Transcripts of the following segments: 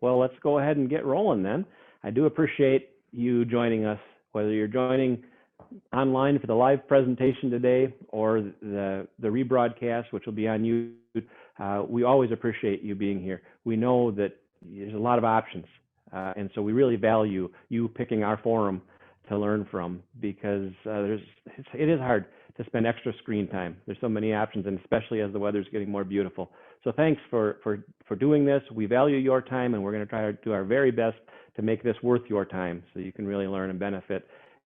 Well, let's go ahead and get rolling then. I do appreciate you joining us, whether you're joining online for the live presentation today or the rebroadcast, which will be on YouTube. We always appreciate you being here. We know that there's a lot of options, and so we really value you picking our forum to learn from, because it is hard to spend extra screen time. There's so many options, and especially as the weather's getting more beautiful. So thanks for doing this. We value your time, and we're going to try to do our very best to make this worth your time so you can really learn and benefit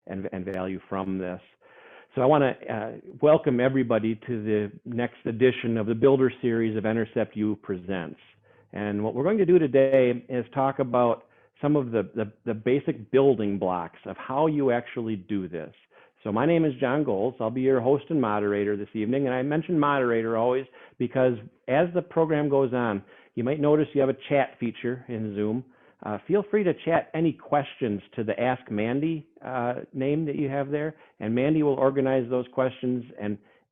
and value from this. So I want to welcome everybody to the next edition of the Builder Series of Enercept U Presents. And what we're going to do today is talk about some of the basic building blocks of how you actually do this. So my name is Jon Golz. I'll be your host and moderator this evening. And I mention moderator always because as the program goes on, you might notice you have a chat feature in Zoom. Feel free to chat any questions to the Ask Mandy name that you have there. And Mandy will organize those questions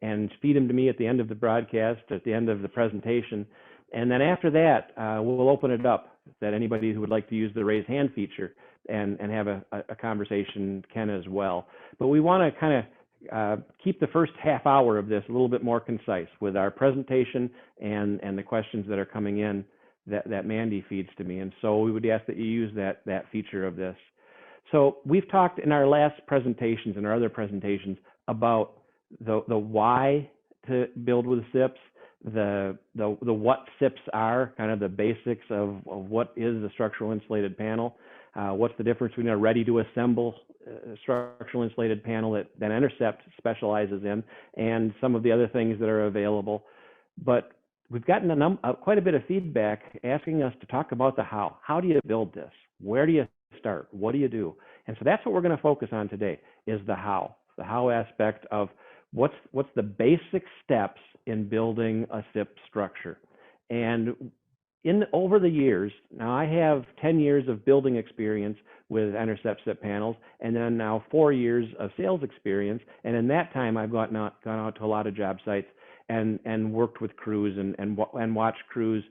and feed them to me at the end of the broadcast, at the end of the presentation. And then after that, we'll open it up that anybody who would like to use the raise hand feature and have a conversation can as well. But we want to kind of keep the first half hour of this a little bit more concise with our presentation and the questions that are coming in that Mandy feeds to me. And so we would ask that you use that feature of this. So we've talked in our last presentations and our other presentations about the why to build with SIPs, the what SIPs are, kind of the basics of what is a structural insulated panel, what's the difference between a ready to assemble structural insulated panel that Enercept specializes in, and some of the other things that are available. But we've gotten quite a bit of feedback asking us to talk about the how. How do you build this? Where do you start? What do you do? And so that's what we're going to focus on today, is the how aspect of what's the basic steps in building a SIP structure. And over the years, now I have 10 years of building experience with Enercept SIP panels, and then now 4 years of sales experience. And in that time, I've gone out to a lot of job sites and worked with crews and watched crews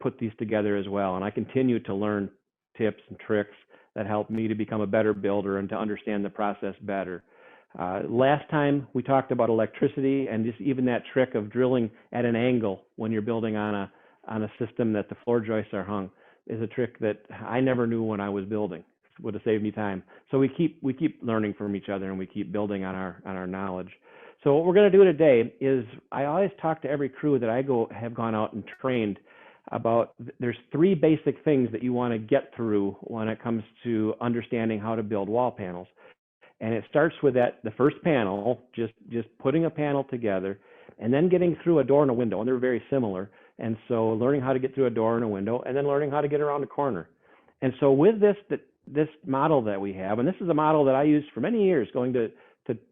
put these together as well. And I continue to learn tips and tricks that help me to become a better builder and to understand the process better. Last time we talked about electricity, and just even that trick of drilling at an angle when you're building on a system that the floor joists are hung is a trick that I never knew when I was building. It would have saved me time. So we keep learning from each other, and we keep building on our knowledge. So what we're going to do today is I always talk to every crew that I have gone out and trained about. There's 3 basic things that you want to get through when it comes to understanding how to build wall panels. And it starts with the first panel, just putting a panel together, and then getting through a door and a window. And they're very similar. And so learning how to get through a door and a window, and then learning how to get around a corner. And so with this model that we have, and this is a model that I used for many years going to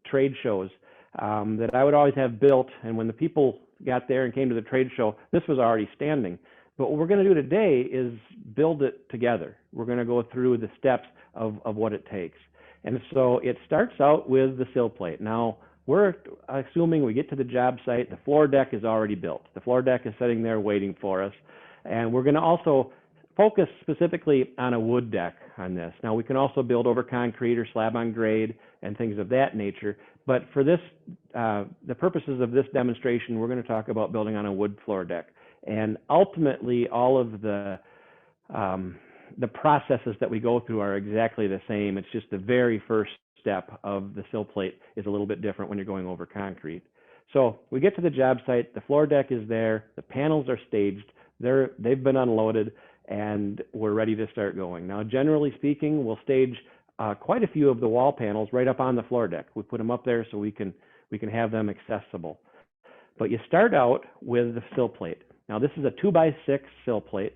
trade shows, that I would always have built. And when the people got there and came to the trade show, this was already standing. But what we're going to do today is build it together. We're going to go through the steps of what it takes. And so it starts out with the sill plate. Now, we're assuming we get to the job site, the floor deck is already built. The floor deck is sitting there waiting for us. And we're going to also focus specifically on a wood deck on this. Now, we can also build over concrete or slab on grade and things of that nature. But for this, the purposes of this demonstration, we're going to talk about building on a wood floor deck. And ultimately, all of the processes that we go through are exactly the same. It's just the very first step of the sill plate is a little bit different when you're going over concrete. So we get to the job site, the floor deck is there, the panels are staged, they've been unloaded, and we're ready to start going. Now, generally speaking, we'll stage quite a few of the wall panels right up on the floor deck. We put them up there so we can have them accessible. But you start out with the sill plate. Now, this is a 2x6 sill plate.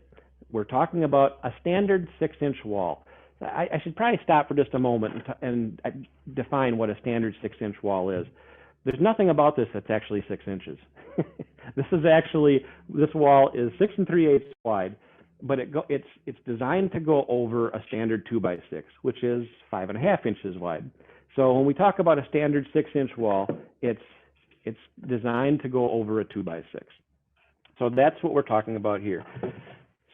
We're talking about a standard 6-inch wall. I should probably stop for just a moment and define what a standard 6-inch wall is. There's nothing about this that's actually 6 inches. This wall is 6 3/8 wide, but it's designed to go over a standard 2x6, which is 5.5 inches wide. So when we talk about a standard 6-inch wall, it's designed to go over a 2x6. So that's what we're talking about here.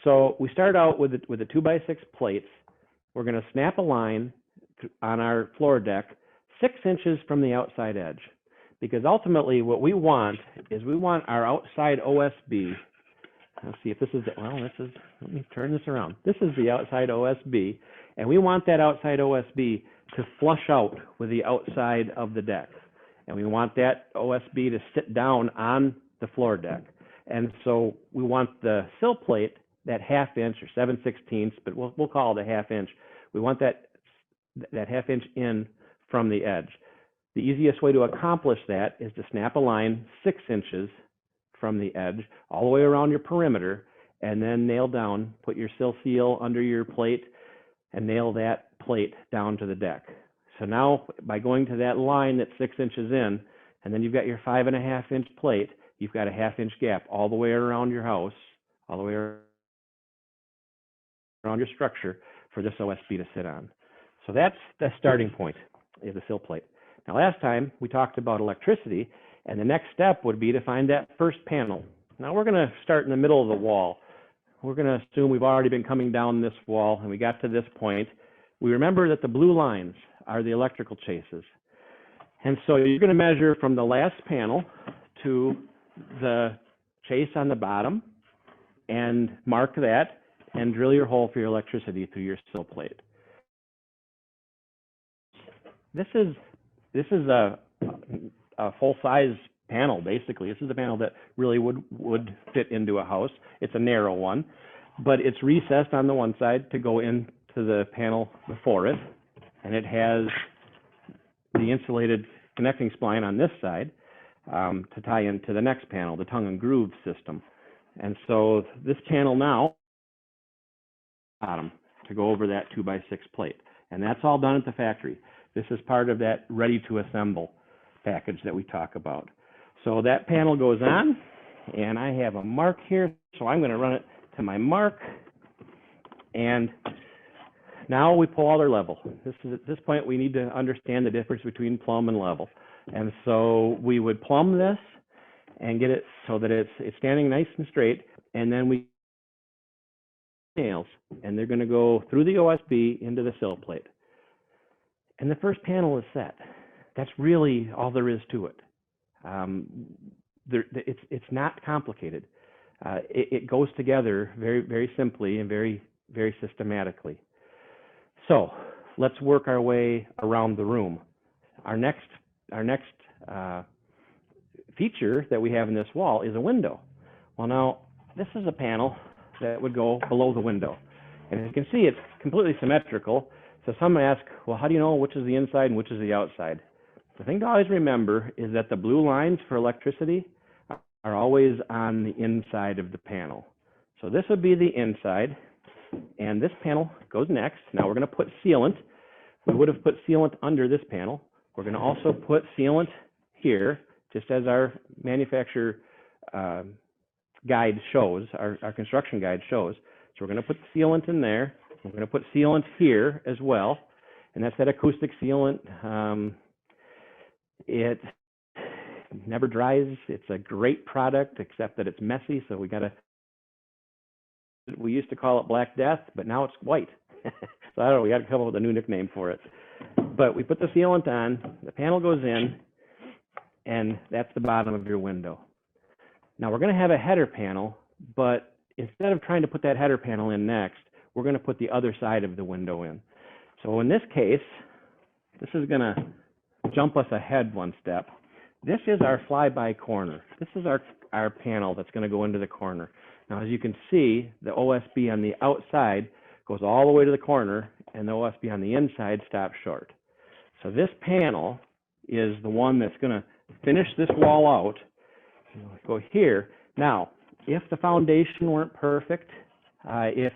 So we start out with the 2x6 plates. We're going to snap a line on our floor deck 6 inches from the outside edge, because ultimately what we want is we want our outside OSB. Let's see if this is, let me turn this around. This is the outside OSB, and we want that outside OSB to flush out with the outside of the deck. And we want that OSB to sit down on the floor deck. And so we want the sill plate, that 1/2 inch or 7/16, but we'll call it a 1/2 inch. We want that 1/2 inch in from the edge. The easiest way to accomplish that is to snap a line 6 inches from the edge all the way around your perimeter, and then nail down, put your sill seal under your plate and nail that plate down to the deck. So now by going to that line that's 6 inches in, and then you've got your 5.5 inch plate, you've got a 1/2 inch gap all the way around your house, all the way around your structure for this OSB to sit on. So that's the starting point, is the sill plate. Now last time we talked about electricity, and the next step would be to find that first panel. Now we're going to start in the middle of the wall. We're going to assume we've already been coming down this wall and we got to this point. We remember that the blue lines are the electrical chases. And so you're going to measure from the last panel to the chase on the bottom and mark that and drill your hole for your electricity through your sill plate. This is a full-size panel, basically. This is a panel that really would fit into a house. It's a narrow one, but it's recessed on the one side to go into the panel before it, and it has the insulated connecting spline on this side to tie into the next panel, the tongue and groove system. And so this panel now, bottom, to go over that 2x6 plate, and that's all done at the factory. This is part of that ready to assemble package that we talk about. So that panel goes on, and I have a mark here, so I'm going to run it to my mark, and now we pull out our level. At this point, we need to understand the difference between plumb and level. And so we would plumb this and get it so that it's standing nice and straight, and then we nails, and they're going to go through the OSB into the sill plate. And the first panel is set. That's really all there is to it. It's not complicated. It goes together very, very simply and very, very systematically. So let's work our way around the room. Our next feature that we have in this wall is a window. Well, now this is a panel that would go below the window, and as you can see, it's completely symmetrical. So some ask, well, how do you know which is the inside and which is the outside? The thing to always remember is that the blue lines for electricity are always on the inside of the panel. So this would be the inside, and this panel goes next. Now we're going to put sealant. We would have put sealant under this panel. We're going to also put sealant here, just as our manufacturer guide shows, our construction guide shows. So we're going to put the sealant in there. We're going to put sealant here as well, and that's that acoustic sealant. It never dries. It's a great product, except that it's messy, so we used to call it Black Death, but now it's white. So I don't know, we got to come up with a new nickname for it. But we put the sealant on, the panel goes in, and that's the bottom of your window. Now we're going to have a header panel, but instead of trying to put that header panel in next, we're going to put the other side of the window in. So in this case, this is going to jump us ahead one step. This is our flyby corner. This is our panel that's going to go into the corner. Now, as you can see, the OSB on the outside goes all the way to the corner, and the OSB on the inside stops short. So this panel is the one that's going to finish this wall out. Go here. Now, if the foundation weren't perfect, if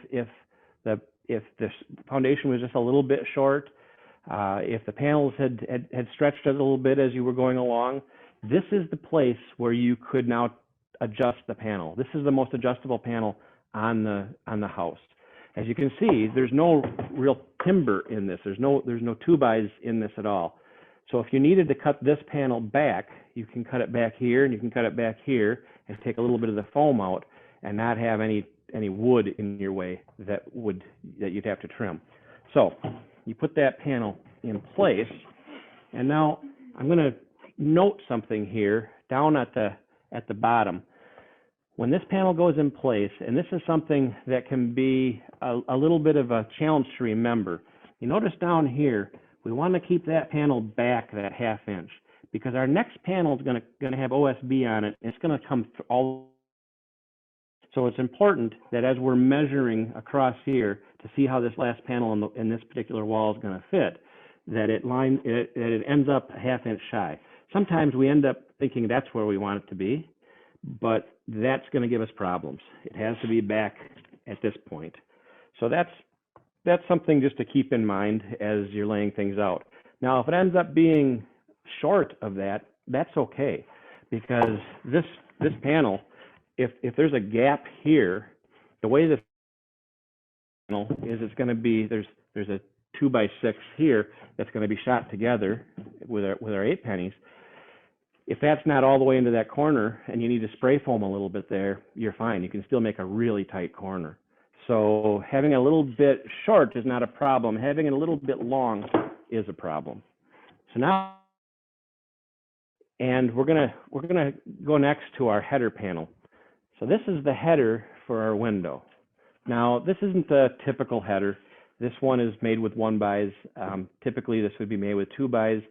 the foundation was just a little bit short, if the panels had stretched a little bit as you were going along, this is the place where you could now adjust the panel. This is the most adjustable panel on the house. As you can see, there's no real timber in this. There's no 2x in this at all. So if you needed to cut this panel back, you can cut it back here, and you can cut it back here, and take a little bit of the foam out, and not have any any wood in your way that you'd have to trim. So you put that panel in place, and now I'm going to note something here down at the bottom. When this panel goes in place, and this is something that can be a little bit of a challenge to remember. You notice down here, we want to keep that panel back that 1/2 inch, because our next panel is going to have OSB on it, and it's going to come all. So it's important that as we're measuring across here to see how this last panel in this particular wall is going to fit, that it ends up a 1/2 inch shy. Sometimes we end up thinking that's where we want it to be, but that's going to give us problems. It has to be back at this point. So that's something just to keep in mind as you're laying things out. Now, if it ends up being short of that, that's okay, because this panel, if there's a gap here, the way this panel is, it's going to be, there's a 2x6 here that's going to be shot together with our 8 pennies. If that's not all the way into that corner and you need to spray foam a little bit there, you're fine. You can still make a really tight corner. So having a little bit short is not a problem. Having it a little bit long is a problem. So now, and we're gonna go next to our header panel. So this is the header for our window. Now, this isn't the typical header. This one is made with 1x. Typically, this would be made with 2x,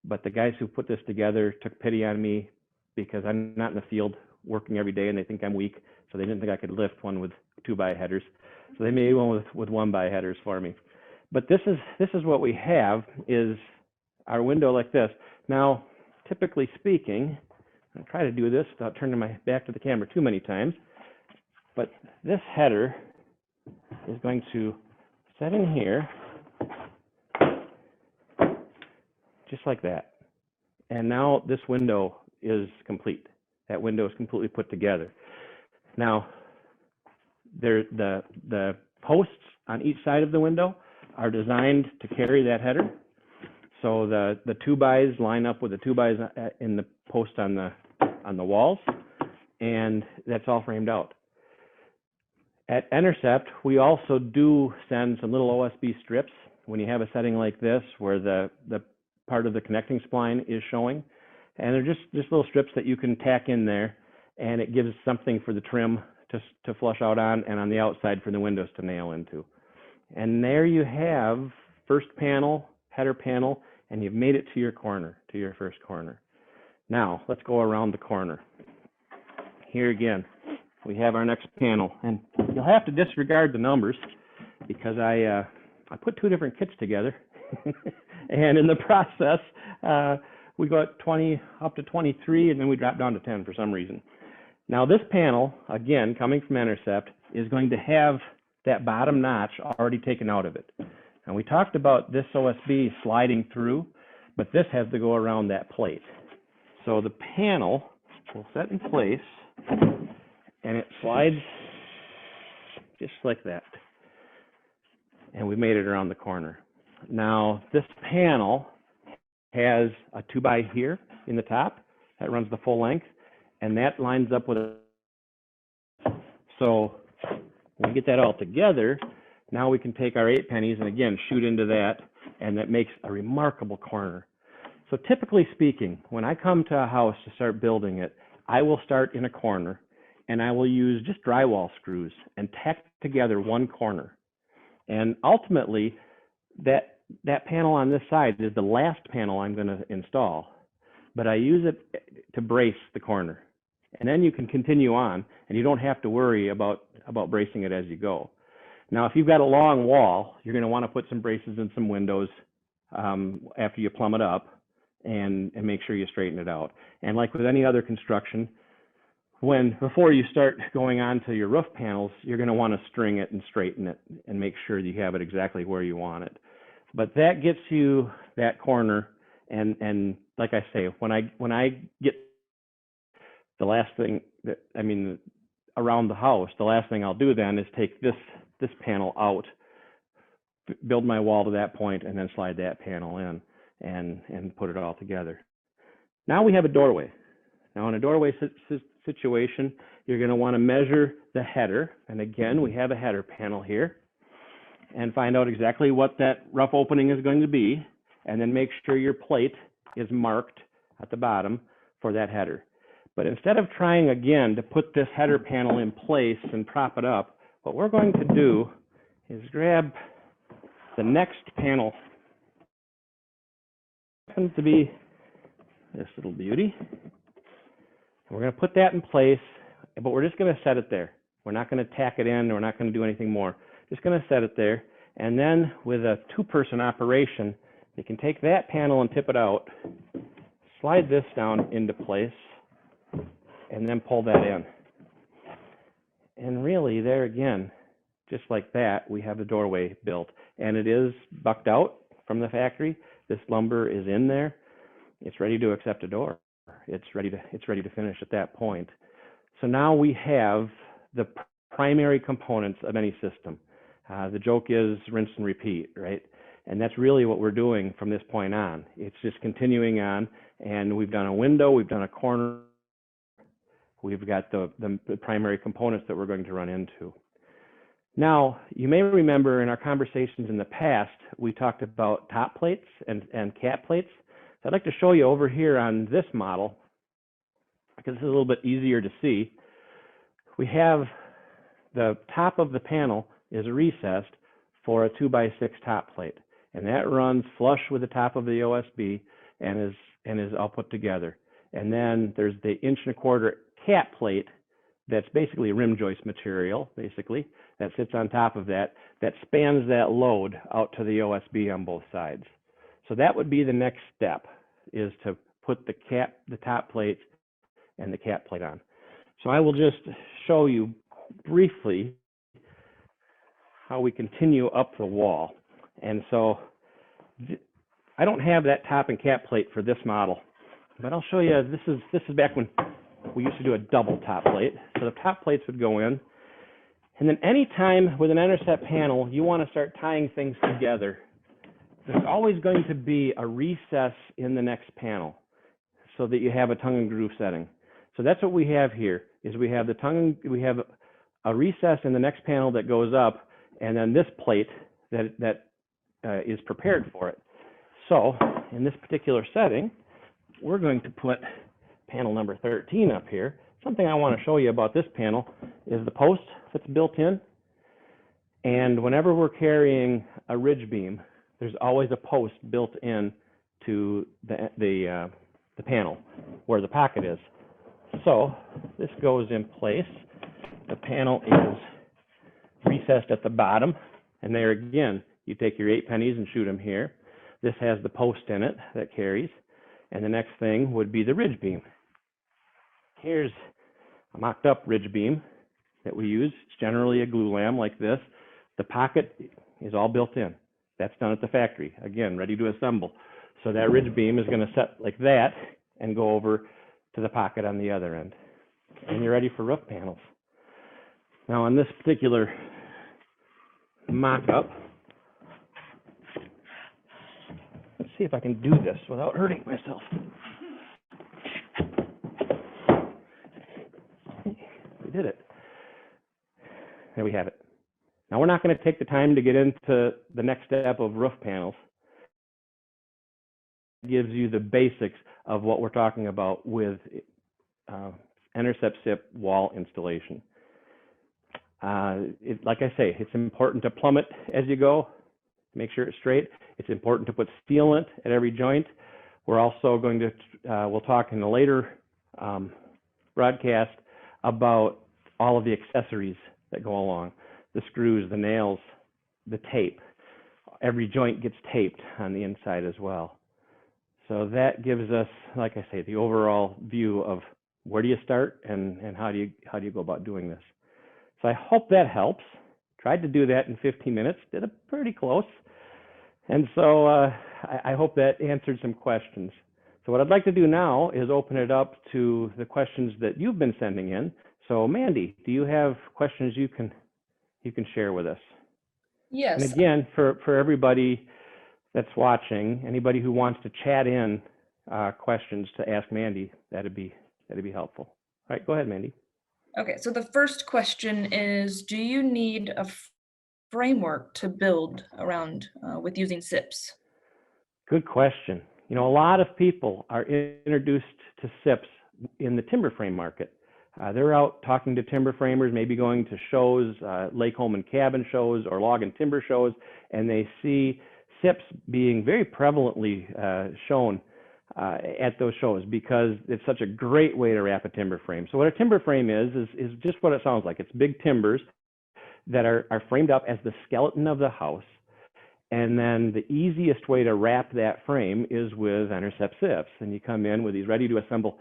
but the guys who put this together took pity on me because I'm not in the field working every day, and they think I'm weak, so they didn't think I could lift one with 2x headers. So they made one with 1x headers for me. But this is what we have, is our window like this. Now, typically speaking, I'll try to do this without turning my back to the camera too many times, but this header is going to set in here just like that. And now this window is complete. That window is completely put together. Now, the posts on each side of the window are designed to carry that header. So the 2x line up with the 2x in the post on the walls, and that's all framed out. At Enercept, we also do send some little OSB strips when you have a setting like this where the part of the connecting spline is showing. And they're just little strips that you can tack in there, and it gives something for the trim to flush out on, and on the outside for the windows to nail into. And there you have first panel, header panel, and you've made it to your corner, to your first corner. Now, let's go around the corner. Here again, we have our next panel, and you'll have to disregard the numbers because I put 2 different kits together, and in the process, we got 20 up to 23, and then we dropped down to 10 for some reason. Now, this panel, again, coming from Enercept, is going to have that bottom notch already taken out of it. And we talked about this OSB sliding through, but this has to go around that plate. So the panel will set in place, and it slides just like that. And we made it around the corner. Now, this panel has a 2x here in the top that runs the full length, and that lines up with a. So when we get that all together, now we can take our 8 pennies and again shoot into that, and that makes a remarkable corner. So typically speaking, when I come to a house to start building it, I will start in a corner, and I will use just drywall screws and tack together one corner. And ultimately, that panel on this side is the last panel I'm going to install, but I use it to brace the corner. And then you can continue on, and you don't have to worry about bracing it as you go. Now, if you've got a long wall, you're going to want to put some braces in some windows after you plumb it up and make sure you straighten it out. And like with any other construction, before you start going on to your roof panels, you're going to want to string it and straighten it and make sure you have it exactly where you want it. But that gets you that corner, and like I say, when I get the last thing around the house, the last thing I'll do then is take this panel out, build my wall to that point, and then slide that panel in and put it all together. Now we have a doorway. Now in a doorway situation, you're going to want to measure the header. And again, we have a header panel here. And find out exactly what that rough opening is going to be. And then make sure your plate is marked at the bottom for that header. But instead of trying again to put this header panel in place and prop it up, what we're going to do is grab the next panel. It happens to be this little beauty. We're going to put that in place, but we're just going to set it there. We're not going to tack it in. We're not going to do anything more. Just going to set it there. And then with a two-person operation, you can take that panel and tip it out, slide this down into place, and then pull that in. And really, there again, just like that, we have the doorway built. And it is bucked out from the factory. This lumber is in there. It's ready to accept a door. It's ready to finish at that point. So now we have the primary components of any system. The joke is rinse and repeat, right? And that's really what we're doing from this point on. It's just continuing on, and we've done a window, we've done a corner, we've got the primary components that we're going to run into. Now, you may remember in our conversations in the past, we talked about top plates and cap plates. So I'd like to show you over here on this model, because this is a little bit easier to see. We have the top of the panel is recessed for a 2x6 top plate, and that runs flush with the top of the OSB and is all put together. And then there's the 1.25" cap plate that's basically rim joist material, basically, that sits on top of that spans that load out to the OSB on both sides. So that would be the next step, is to put the top plate and the cap plate on. So I will just show you briefly how we continue up the wall. And so I don't have that top and cap plate for this model, but I'll show you, this is back when we used to do a double top plate. So the top plates would go in, and then anytime with an Enercept panel you want to start tying things together, there's always going to be a recess in the next panel so that you have a tongue and groove setting. So that's what we have here, is we have we have a recess in the next panel that goes up, and then this plate that is prepared for it. So in this particular setting, we're going to put panel number 13 up here. Something I want to show you about this panel is the post that's built in. And whenever we're carrying a ridge beam, there's always a post built in to the panel where the pocket is. So this goes in place. The panel is recessed at the bottom, and there again, you take your 8 pennies and shoot them here. This has the post in it that carries, and the next thing would be the ridge beam. Here's a mocked up ridge beam that we use. It's generally a glue lam like this. The pocket is all built in. That's done at the factory. Again, ready to assemble. So that ridge beam is going to set like that and go over to the pocket on the other end. And you're ready for roof panels. Now on this particular mock-up, let's see if I can do this without hurting myself. We did it. There we have it. Now we're not going to take the time to get into the next step of roof panels. It gives you the basics of what we're talking about with Enercept SIP wall installation. Like I say, it's important to plumb it as you go, make sure it's straight. It's important to put sealant at every joint. We're also going to, we'll talk in a later broadcast about all of the accessories that go along. The screws, the nails, the tape. Every joint gets taped on the inside as well. So that gives us, like I say, the overall view of where do you start and how do you go about doing this. So I hope that helps. Tried to do that in 15 minutes, did it pretty close. And so I hope that answered some questions. So what I'd like to do now is open it up to the questions that you've been sending in. So Mandy, do you have questions you can share with us? Yes. And again, for everybody that's watching, anybody who wants to chat in questions to ask Mandy, that'd be helpful. All right, go ahead, Mandy. Okay, so the first question is, do you need a framework to build around with using SIPs? Good question. A lot of people are introduced to SIPs in the timber frame market. They're out talking to timber framers, maybe going to shows, lake home and cabin shows or log and timber shows, and they see SIPs being very prevalently shown at those shows because it's such a great way to wrap a timber frame. So what a timber frame is just what it sounds like. It's big timbers that are framed up as the skeleton of the house. And then the easiest way to wrap that frame is with Enercept SIPs. And you come in with these ready to assemble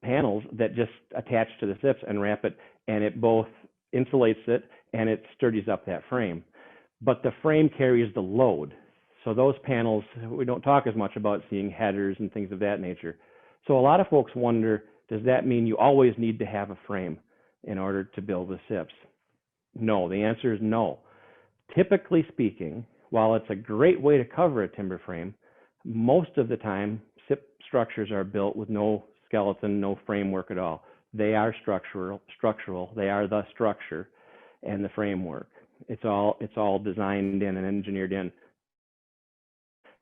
panels that just attach to the SIPs and wrap it, and it both insulates it and it sturdies up that frame. But the frame carries the load. So those panels, we don't talk as much about seeing headers and things of that nature. So a lot of folks wonder, does that mean you always need to have a frame in order to build the SIPs? No, the answer is no. Typically speaking, while it's a great way to cover a timber frame, most of the time SIP structures are built with no skeleton, no framework at all. They are structural. They are the structure and the framework. It's all designed in and engineered in.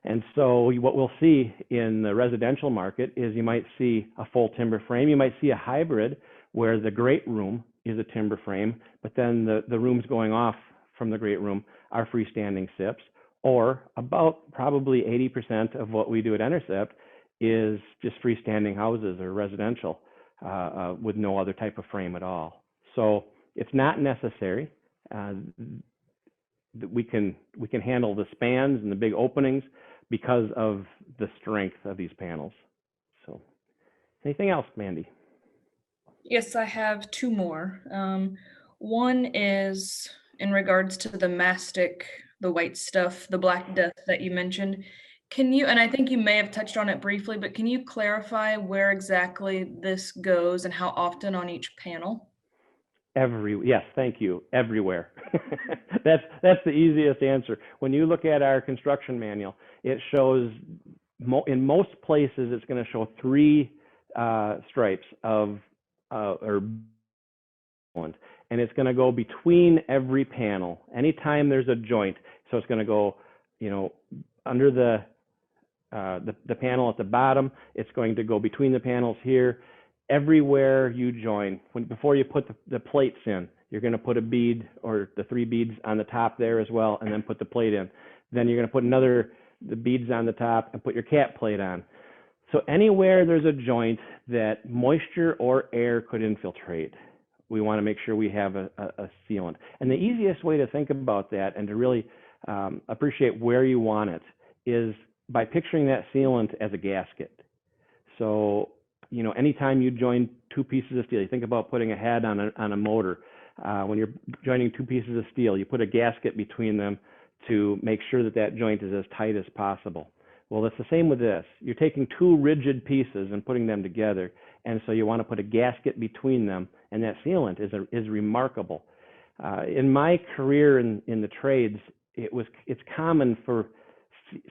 And so what we'll see in the residential market is you might see a full timber frame. You might see a hybrid where the great room is a timber frame, but then the rooms going off from the great room are freestanding SIPs, or about probably 80% of what we do at Enercept is just freestanding houses or residential with no other type of frame at all. So it's not necessary. We can handle the spans and the big openings because of the strength of these panels. So anything else, Mandy? Yes, I have two more. One is in regards to the mastic, the white stuff, the Black Death that you mentioned. Can you, and I think you may have touched on it briefly, but can you clarify where exactly this goes and how often on each panel? Yes, thank you. Everywhere. That's the easiest answer. When you look at our construction manual, it shows in most places it's going to show 3 stripes of and it's going to go between every panel. Anytime there's a joint, so it's going to go, under the panel at the bottom. It's going to go between the panels here. Everywhere you join, before you put the plates in, you're going to put a bead or the 3 beads on the top there as well, and then put the plate in. Then you're going to put the beads on the top and put your cap plate on. So anywhere there's a joint that moisture or air could infiltrate, we want to make sure we have a sealant. And the easiest way to think about that and to really appreciate where you want it is by picturing that sealant as a gasket. So, anytime you join 2 pieces of steel, you think about putting a head on a motor. When you're joining 2 pieces of steel, you put a gasket between them to make sure that joint is as tight as possible. Well, it's the same with this. You're taking 2 rigid pieces and putting them together, and so you want to put a gasket between them, and that sealant is remarkable. In my career in the trades, it's common for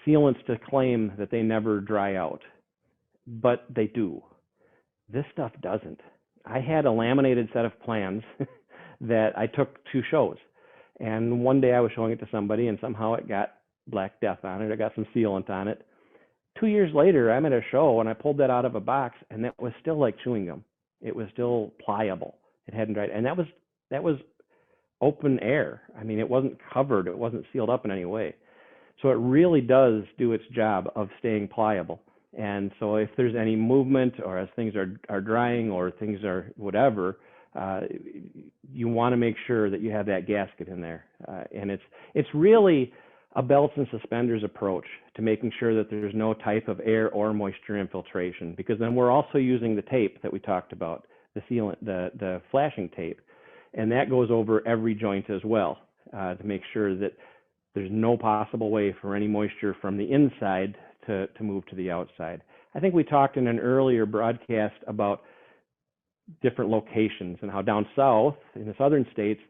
sealants to claim that they never dry out, but they do. This stuff doesn't. I had a laminated set of plans that I took to shows, and one day I was showing it to somebody, and somehow it got Black Death on it. I got some sealant on it. 2 years later, I'm at a show, and I pulled that out of a box, and that was still like chewing gum. It was still pliable. It hadn't dried, and that was open air. I mean, it wasn't covered. It wasn't sealed up in any way. So it really does do its job of staying pliable. And so if there's any movement or as things are drying or things are whatever, you want to make sure that you have that gasket in there. And it's really a belts and suspenders approach to making sure that there's no type of air or moisture infiltration, because then we're also using the tape that we talked about, the sealant, the flashing tape, and that goes over every joint as well to make sure that there's no possible way for any moisture from the inside to move to the outside. I think we talked in an earlier broadcast about different locations and how down south in the southern states,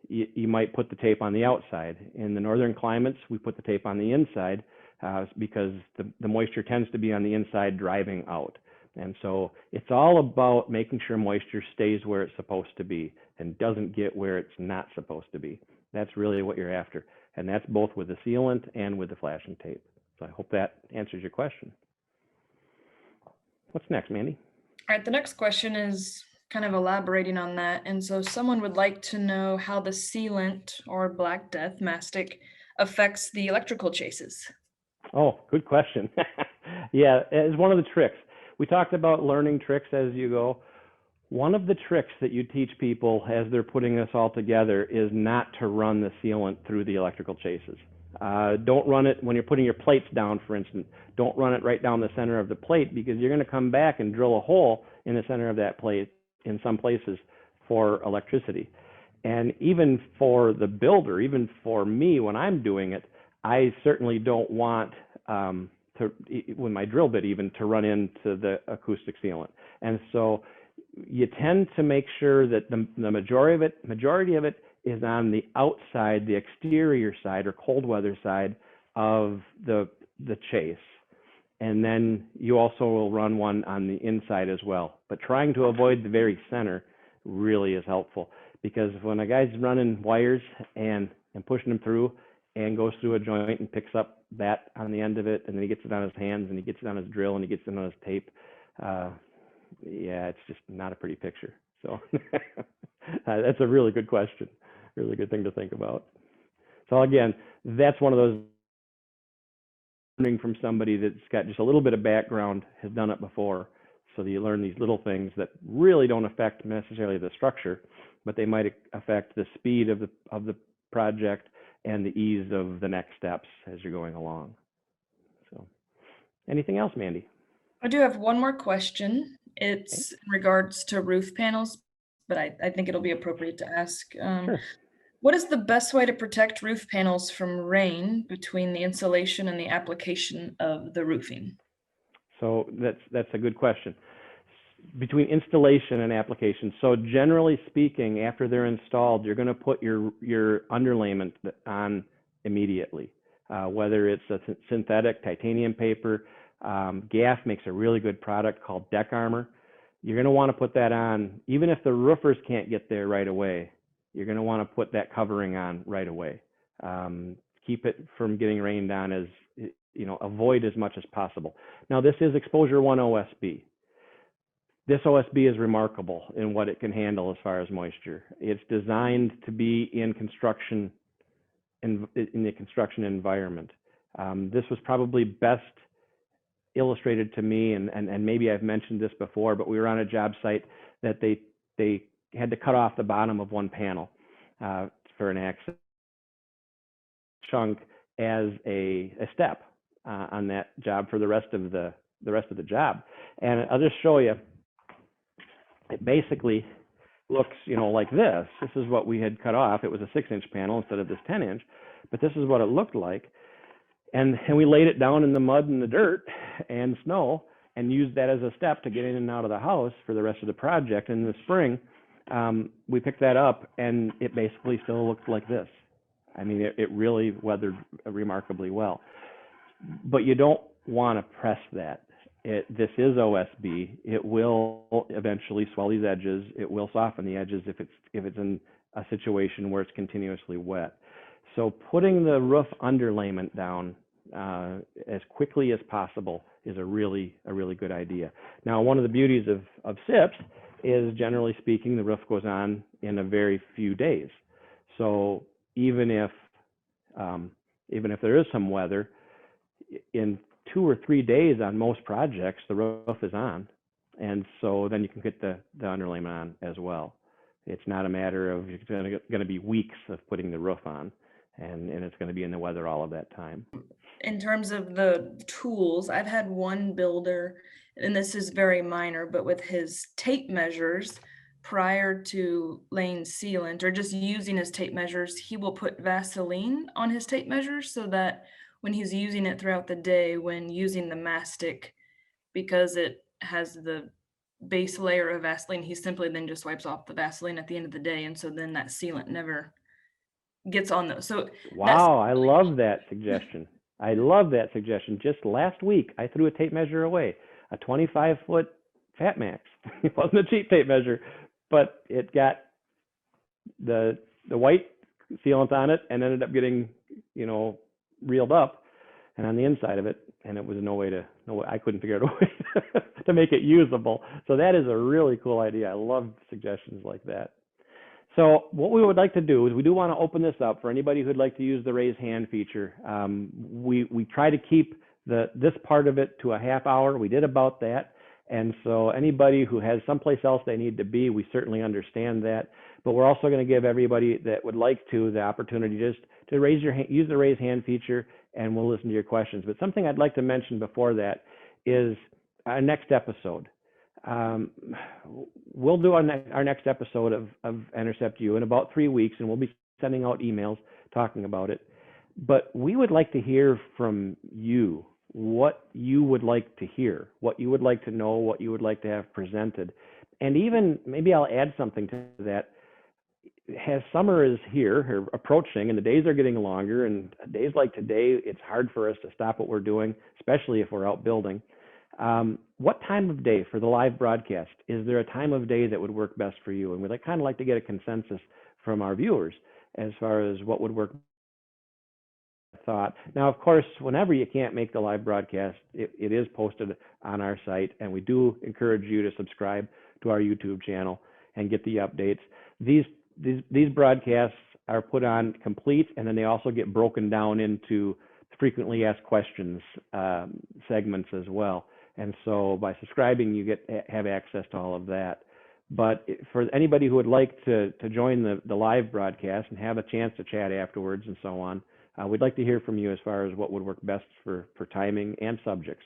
you might put the tape on the outside. In the northern climates, we put the tape on the inside because the moisture tends to be on the inside driving out. And so it's all about making sure moisture stays where it's supposed to be and doesn't get where it's not supposed to be. That's really what you're after. And that's both with the sealant and with the flashing tape. So I hope that answers your question. What's next, Mandy? All right, the next question is kind of elaborating on that. And so someone would like to know how the sealant or Black Death mastic affects the electrical chases. Oh, good question. Yeah, it's one of the tricks. We talked about learning tricks as you go. One of the tricks that you teach people as they're putting this all together is not to run the sealant through the electrical chases. Don't run it when you're putting your plates down, for instance. Don't run it right down the center of the plate, because you're going to come back and drill a hole in the center of that plate in some places for electricity. And even for the builder, even for me when I'm doing it, I certainly don't want with my drill bit even to run into the acoustic sealant. And so you tend to make sure that the majority of it is on the outside, the exterior side or cold weather side of the chase. And then you also will run one on the inside as well. But trying to avoid the very center really is helpful, because when a guy's running wires and pushing them through and goes through a joint and picks up that on the end of it, and then he gets it on his hands and he gets it on his drill and he gets it on his tape, yeah, it's just not a pretty picture. So that's a really good question, really good thing to think about. So again, that's one of those learning from somebody that's got just a little bit of background, has done it before. So that you learn these little things that really don't affect necessarily the structure, but they might affect the speed of the project and the ease of the next steps as you're going along. So anything else, Mandy? I do have one more question. It's in regards to roof panels, but I think it'll be appropriate to ask. Sure. What is the best way to protect roof panels from rain between the installation and the application of the roofing? So that's a good question. Between installation and application. So generally speaking, after they're installed, you're going to put your underlayment on immediately, whether it's a synthetic titanium paper. GAF makes a really good product called Deck Armor. You're going to want to put that on, even if the roofers can't get there right away. You're going to want to put that covering on right away. Keep it from getting rained on, as avoid as much as possible. Now, this is Exposure 1 OSB. This OSB is remarkable in what it can handle as far as moisture. It's designed to be in construction, in the construction environment. This was probably best illustrated to me, and maybe I've mentioned this before, but we were on a job site that they had to cut off the bottom of one panel for an access chunk as a step on that job for the rest of the job. And I'll just show you. It basically looks, like this. This is what we had cut off. It was a 6-inch panel instead of this 10-inch, but this is what it looked like. And we laid it down in the mud and the dirt and snow and used that as a step to get in and out of the house for the rest of the project. In the spring, we picked that up, and it basically still looked like this. I mean, it really weathered remarkably well. But you don't want to press that. This is OSB. It will eventually swell these edges. It will soften the edges if it's in a situation where it's continuously wet. So putting the roof underlayment down as quickly as possible is a really good idea. Now, one of the beauties of SIPs is, generally speaking, the roof goes on in a very few days. So even if there is some weather, in 2 or 3 days on most projects, the roof is on. And so then you can get the underlayment on as well. It's not a matter of it's going to be weeks of putting the roof on, and it's going to be in the weather all of that time. In terms of the tools, I've had one builder, and this is very minor, but with his tape measures prior to laying sealant or just using his tape measures, he will put Vaseline on his tape measures so that when he's using it throughout the day, when using the mastic, because it has the base layer of Vaseline, he simply then just wipes off the Vaseline at the end of the day. And so then that sealant never gets on those. So wow, I love that suggestion. I love that suggestion. Just last week, I threw a tape measure away, a 25-foot Fat Max. It wasn't a cheap tape measure, but it got the white sealant on it and ended up getting, reeled up and on the inside of it, and it was I couldn't figure out a way to make it usable. So that is a really cool idea. I love suggestions like that. So what we would like to do is we do want to open this up for anybody who'd like to use the raise hand feature. We try to keep this part of it to a half hour. We did about that. And so anybody who has someplace else they need to be, we certainly understand that. But we're also going to give everybody that would like to the opportunity just to use the raise hand feature, and we'll listen to your questions. But something I'd like to mention before that is our next episode. We'll do our next episode of Enercept U in about 3 weeks, and we'll be sending out emails talking about it. But we would like to hear from you, what you would like to hear, what you would like to know, what you would like to have presented. And even maybe I'll add something to that. As summer is here, or approaching, and the days are getting longer, and days like today, it's hard for us to stop what we're doing, especially if we're out building. What time of day for the live broadcast? Is there a time of day that would work best for you? And we'd kind of like to get a consensus from our viewers as far as what would work. Thought. Now, of course, whenever you can't make the live broadcast, it is posted on our site, and we do encourage you to subscribe to our YouTube channel and get the updates. These broadcasts are put on complete, and then they also get broken down into frequently asked questions segments as well. And so by subscribing, you have access to all of that. But for anybody who would like to join the live broadcast and have a chance to chat afterwards and so on, we'd like to hear from you as far as what would work best for timing and subjects.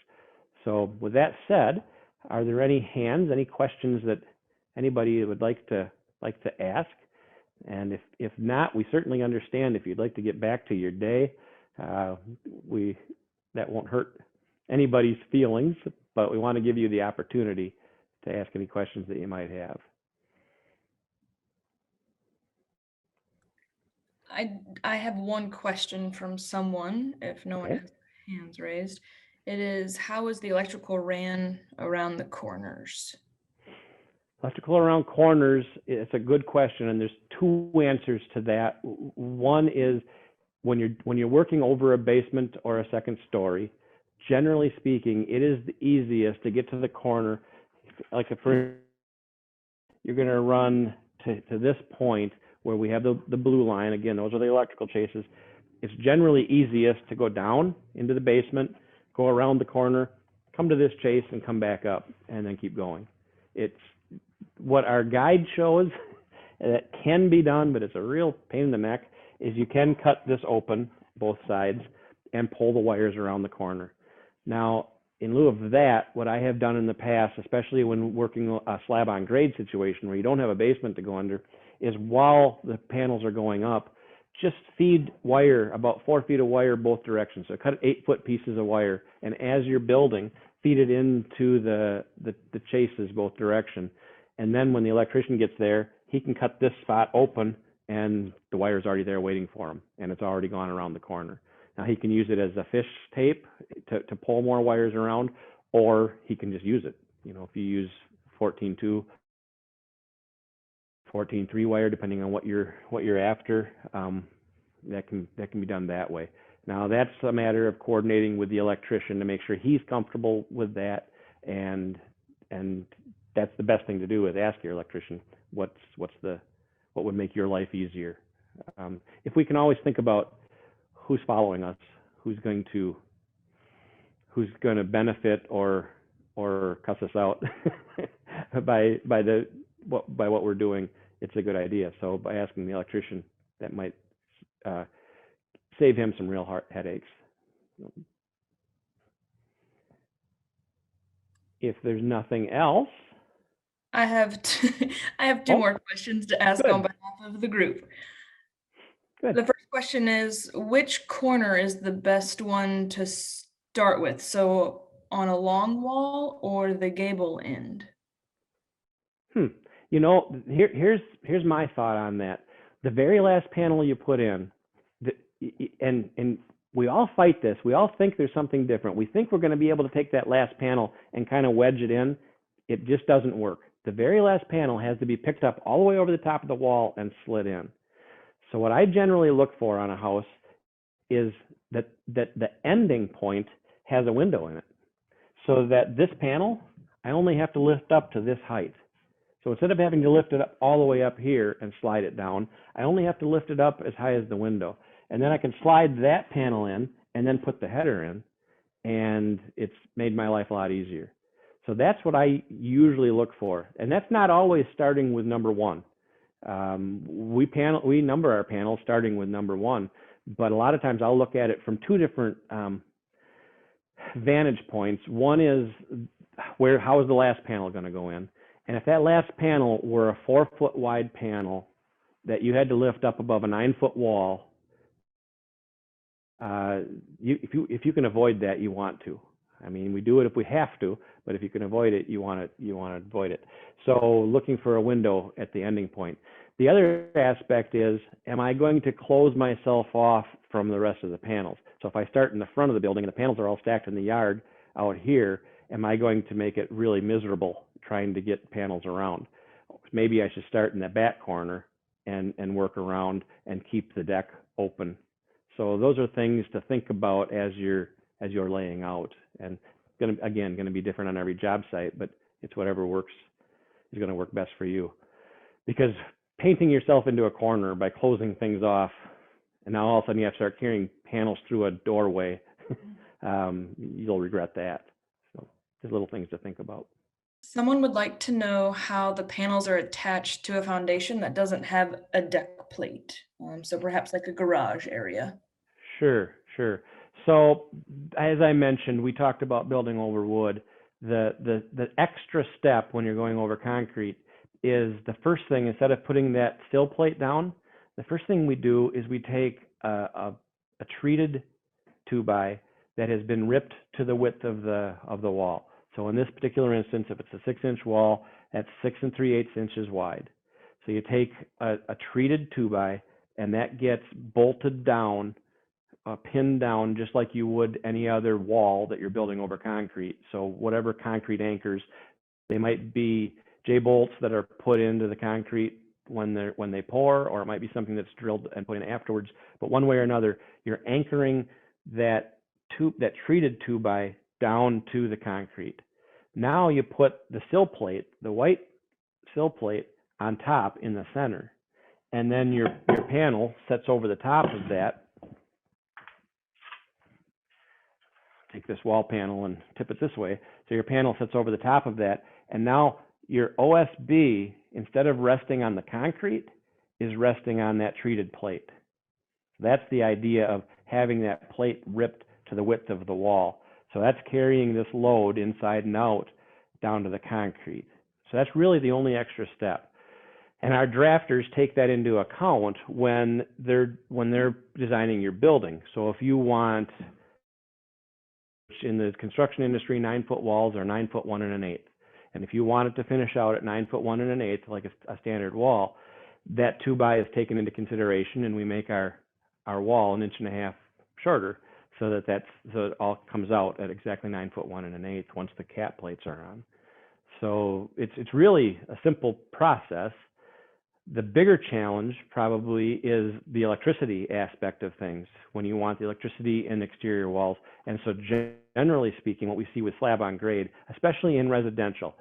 So with that said, are there any hands, any questions that anybody would like to ask? And if not, we certainly understand if you'd like to get back to your day. That won't hurt anybody's feelings, but we want to give you the opportunity to ask any questions that you might have. I have one question from someone, if no one has hands raised. It is, how is the electrical ran around the corners? Electrical around corners, it's a good question, and there's two answers to that. One is when you're working over a basement or a second story, generally speaking, it is the easiest to get to the corner. Like you're going to run to this point where we have the blue line. Again, those are the electrical chases. It's generally easiest to go down into the basement, go around the corner, come to this chase, and come back up, and then keep going. It's what our guide shows that can be done, but it's a real pain in the neck, is you can cut this open, both sides, and pull the wires around the corner. Now, in lieu of that, what I have done in the past, especially when working a slab on grade situation where you don't have a basement to go under, is while the panels are going up, just feed wire, about 4 feet of wire both directions. So cut 8-foot pieces of wire, and as you're building, feed it into the chases both direction. And then when the electrician gets there, he can cut this spot open, and the wire's already there waiting for him, and it's already gone around the corner. Now he can use it as a fish tape to pull more wires around, or he can just use it. If you use 14.2, 14.3 wire, depending on what you're after, that can be done that way. Now that's a matter of coordinating with the electrician to make sure he's comfortable with that, and that's the best thing to do is ask your electrician what would make your life easier. If we can always think about who's following us, who's going to benefit or cuss us out by what we're doing, it's a good idea. So by asking the electrician, that might save him some real headaches. If there's nothing else, I have two more questions to ask on behalf of the group. Good. The first question is, which corner is the best one to start with? So on a long wall or the gable end? Here's my thought on that. The very last panel you put in, and we all fight this. We all think there's something different. We think we're going to be able to take that last panel and kind of wedge it in. it just doesn't work. The very last panel has to be picked up all the way over the top of the wall and slid in. So what I generally look for on a house is that the ending point has a window in it, so that this panel, I only have to lift up to this height. So instead of having to lift it up all the way up here and slide it down, I only have to lift it up as high as the window. And then I can slide that panel in and then put the header in, and it's made my life a lot easier. So that's what I usually look for. And that's not always starting with number one. We number our panels starting with number one, but a lot of times I'll look at it from two different vantage points. One is how is the last panel going to go in? And if that last panel were a 4-foot wide panel that you had to lift up above a 9-foot wall, if you can avoid that, you want to. I mean, we do it if we have to, but if you can avoid it, you want to avoid it. So looking for a window at the ending point. The other aspect is, am I going to close myself off from the rest of the panels? So if I start in the front of the building and the panels are all stacked in the yard out here, am I going to make it really miserable trying to get panels around? Maybe I should start in the back corner and work around and keep the deck open. So those are things to think about as you're laying out, and going to be different on every job site, but it's whatever works is going to work best for you. Because painting yourself into a corner by closing things off, and now all of a sudden you have to start carrying panels through a doorway, you'll regret that. So there's little things to think about. Someone would like to know how the panels are attached to a foundation that doesn't have a deck plate. So perhaps like a garage area. Sure. So as I mentioned, we talked about building over wood. The extra step when you're going over concrete is the first thing, instead of putting that sill plate down, the first thing we do is we take a treated 2x that has been ripped to the width of the wall. So in this particular instance, if it's a 6-inch wall, that's 6 3/8 inches wide. So you take a treated 2x, and that gets bolted down, pinned down, just like you would any other wall that you're building over concrete. So whatever concrete anchors, they might be J-bolts that are put into the concrete when they pour, or it might be something that's drilled and put in afterwards. But one way or another, you're anchoring that treated 2x down to the concrete. Now you put the sill plate, the white sill plate, on top in the center, and then your panel sits over the top of that. Take this wall panel and tip it this way, so your panel sits over the top of that, and now your OSB, instead of resting on the concrete, is resting on that treated plate. That's the idea of having that plate ripped to the width of the wall. So that's carrying this load inside and out down to the concrete. So that's really the only extra step. And our drafters take that into account when they're designing your building. So if you want, in the construction industry, 9-foot walls are 9 foot 1 1/8. And if you want it to finish out at 9 foot 1 1/8, like a standard wall, that 2x is taken into consideration, and we make our wall 1.5 inches shorter, so that it all comes out at exactly 9 foot 1 1/8 once the cap plates are on. So it's really a simple process. The bigger challenge probably is the electricity aspect of things, when you want the electricity in exterior walls. And so generally speaking, what we see with slab on grade, especially in residential,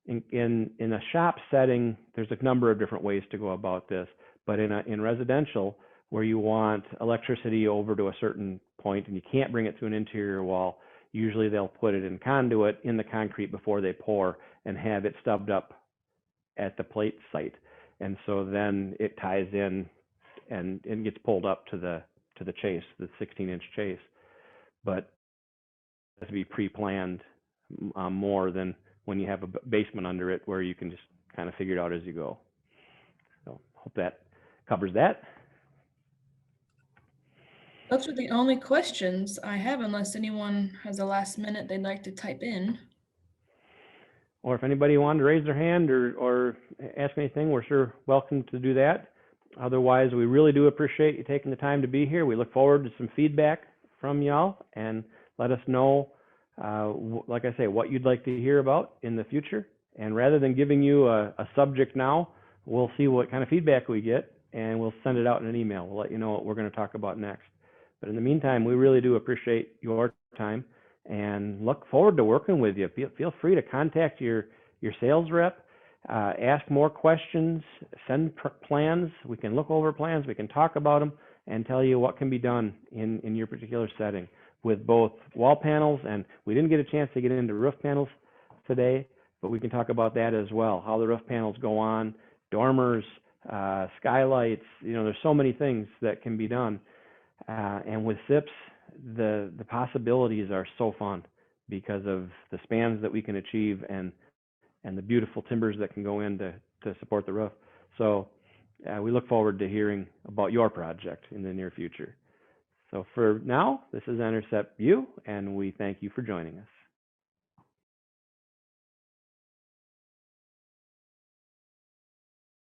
in a shop setting, there's a number of different ways to go about this. But in residential, where you want electricity over to a certain point and you can't bring it to an interior wall, usually they'll put it in conduit in the concrete before they pour and have it stubbed up at the plate site. And so then it ties in and gets pulled up to the chase, the 16-inch chase. But it has to be pre-planned more than when you have a basement under it, where you can just kind of figure it out as you go. So hope that covers that. Those are the only questions I have, unless anyone has a last minute they'd like to type in. Or if anybody wanted to raise their hand or ask anything, we're sure welcome to do that. Otherwise, we really do appreciate you taking the time to be here. We look forward to some feedback from y'all, and let us know, like I say, what you'd like to hear about in the future. And rather than giving you a subject now, we'll see what kind of feedback we get, and we'll send it out in an email. We'll let you know what we're going to talk about next. But in the meantime, we really do appreciate your time and look forward to working with you. Feel free to contact your sales rep, ask more questions, send plans. We can look over plans, we can talk about them, and tell you what can be done in your particular setting with both wall panels, and we didn't get a chance to get into roof panels today, but we can talk about that as well, how the roof panels go on, dormers, skylights. There's so many things that can be done. And with SIPs, the possibilities are so fun because of the spans that we can achieve and the beautiful timbers that can go in to support the roof. So we look forward to hearing about your project in the near future. So for now, this is Enercept U, and we thank you for joining us.